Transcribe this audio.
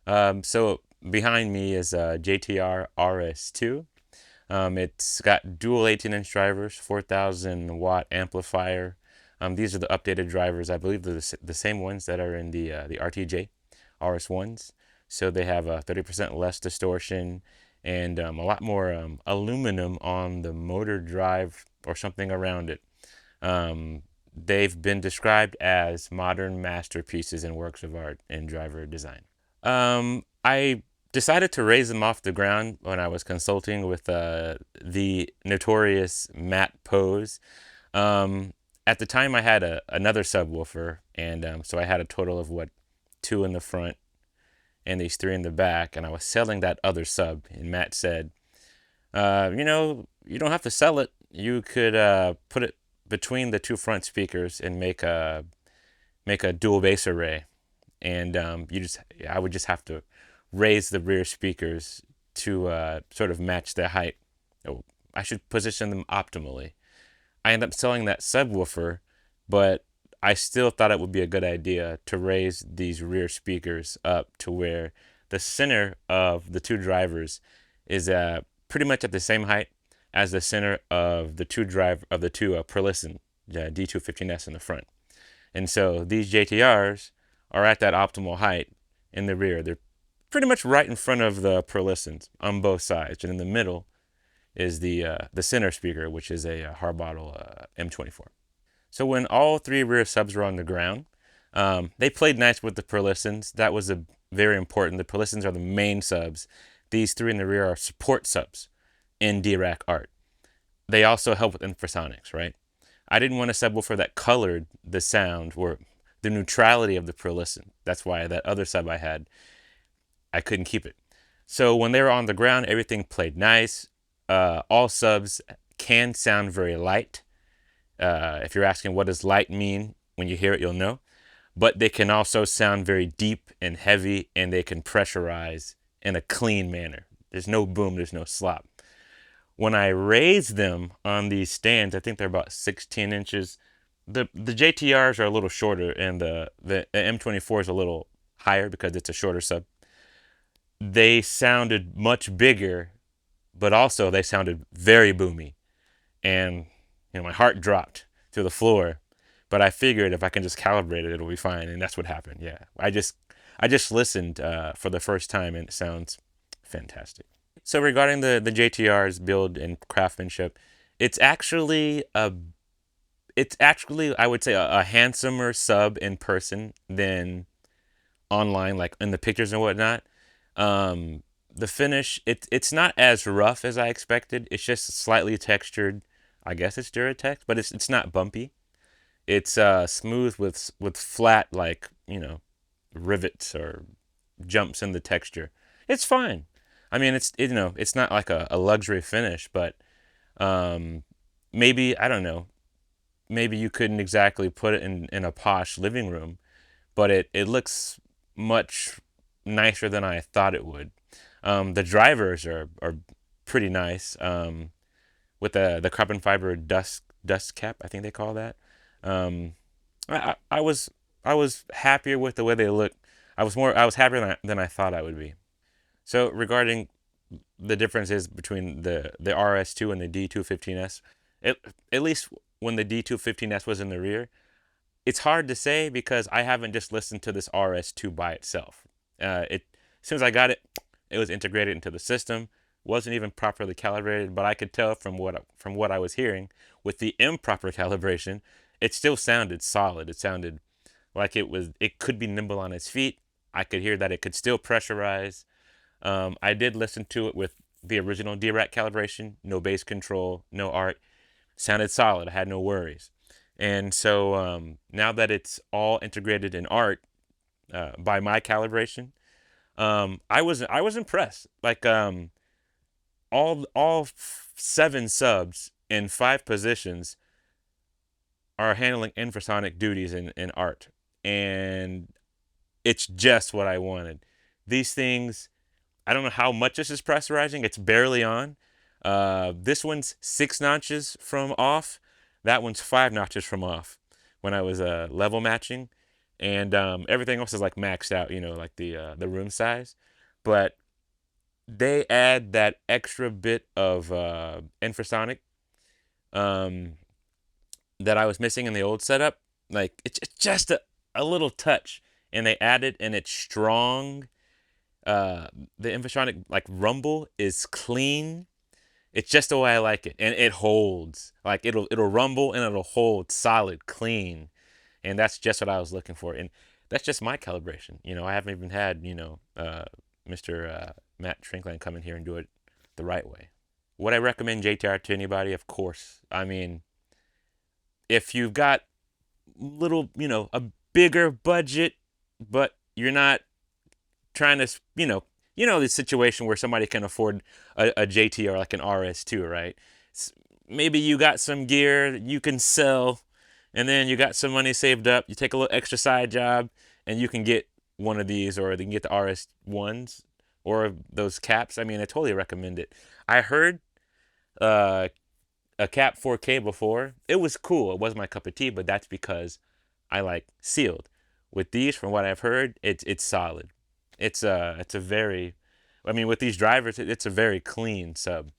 So behind me is a JTR RS2. It's got dual 18-inch drivers, 4,000 watt amplifier. These are the updated drivers. I believe they're the same ones that are in the RTJ RS1s. So they have 30% less distortion and a lot more aluminum on the motor drive or something around it. They've been described as modern masterpieces and works of art in driver design. I decided to raise them off the ground when I was consulting with the notorious Matt Pose. At the time, I had another subwoofer, and so I had a total of two in the front and these three in the back, and I was selling that other sub. And Matt said, you don't have to sell it. You could put it between the two front speakers and make a dual bass array, and I would just have to raise the rear speakers to sort of match their height. Oh, I should position them optimally. I ended up selling that subwoofer, but I still thought it would be a good idea to raise these rear speakers up to where the center of the two drivers is pretty much at the same height as the center of the two per-listen D215S in the front. And so these JTRs are at that optimal height in the rear. They're pretty much right in front of the per-listens on both sides, and in the middle is the center speaker, which is a Harbottle M24. So when all three rear subs were on the ground, they played nice with the per-listens. That was very important. The per-listens are the main subs. These three in the rear are support subs in DRAC art. They also help with infrasonics, right? I didn't want a subwoofer that colored the sound or the neutrality of the per-listen. That's why that other sub I had, I couldn't keep it. So when they were on the ground, everything played nice. All subs can sound very light. If you're asking what does light mean, when you hear it, you'll know. But they can also sound very deep and heavy, and they can pressurize in a clean manner. There's no boom, there's no slop. When I raise them on these stands, I think they're about 16 inches. The JTRs are a little shorter, and the M24 is a little higher because it's a shorter sub. They sounded much bigger, but also they sounded very boomy. And my heart dropped to the floor. But I figured if I can just calibrate it, it'll be fine, and that's what happened. Yeah, I just listened for the first time, and it sounds fantastic. So regarding the JTR's build and craftsmanship, it's actually I would say a handsomer sub in person than online, like in the pictures and whatnot. The finish, it's not as rough as I expected. It's just slightly textured. I guess it's Duratex, but it's not bumpy. It's smooth with flat, like, rivets or jumps in the texture. It's fine. I mean, it's not like a luxury finish, but maybe, I don't know, maybe you couldn't exactly put it in a posh living room, but it looks much nicer than I thought it would. The drivers are pretty nice, with the carbon fiber dust cap, I think they call that. Um, I was happier with the way they look. I was happier than I thought I would be. So regarding the differences between the RS2 and the D215S, at least when the D215S was in the rear, it's hard to say because I haven't just listened to this RS2 by itself. As soon as I got it, it was integrated into the system. Wasn't even properly calibrated, but I could tell from what I was hearing with the improper calibration, it still sounded solid. It sounded like it could be nimble on its feet. I could hear that it could still pressurize. I did listen to it with the original DRAC calibration, no bass control, no art. Sounded solid. I had no worries. And so now that it's all integrated in art by my calibration, I was impressed. Like all 7 subs in 5 positions are handling infrasonic duties in art, and it's just what I wanted. These things, I don't know how much this is pressurizing. It's barely on. This one's 6 notches from off. That one's 5 notches from off when I was level matching. and everything else is like maxed out, like the room size, but they add that extra bit of infrasonic um, that I was missing in the old setup. Like it's just a little touch, and they add it, and it's strong. The infrasonic like rumble is clean. It's just the way I like it, and it holds. Like it'll rumble and it'll hold solid, clean, and that's just what I was looking for. And that's just my calibration. I haven't even had Mr. Matt Trinkland come in here and do it the right way. Would I recommend JTR to anybody? Of course. I mean, if you've got little, a bigger budget, but you're not trying to, the situation where somebody can afford a JTR like an RS2, right? Maybe you got some gear you can sell, and then you got some money saved up. You take a little extra side job, and you can get one of these, or they can get the RS1s or those caps. I mean, I totally recommend it. I heard uh, a cap 4K before. It was cool. It wasn't my cup of tea, but that's because I like sealed. With these, from what I've heard, it's solid. It's a very, I mean, with these drivers, it's a very clean sub.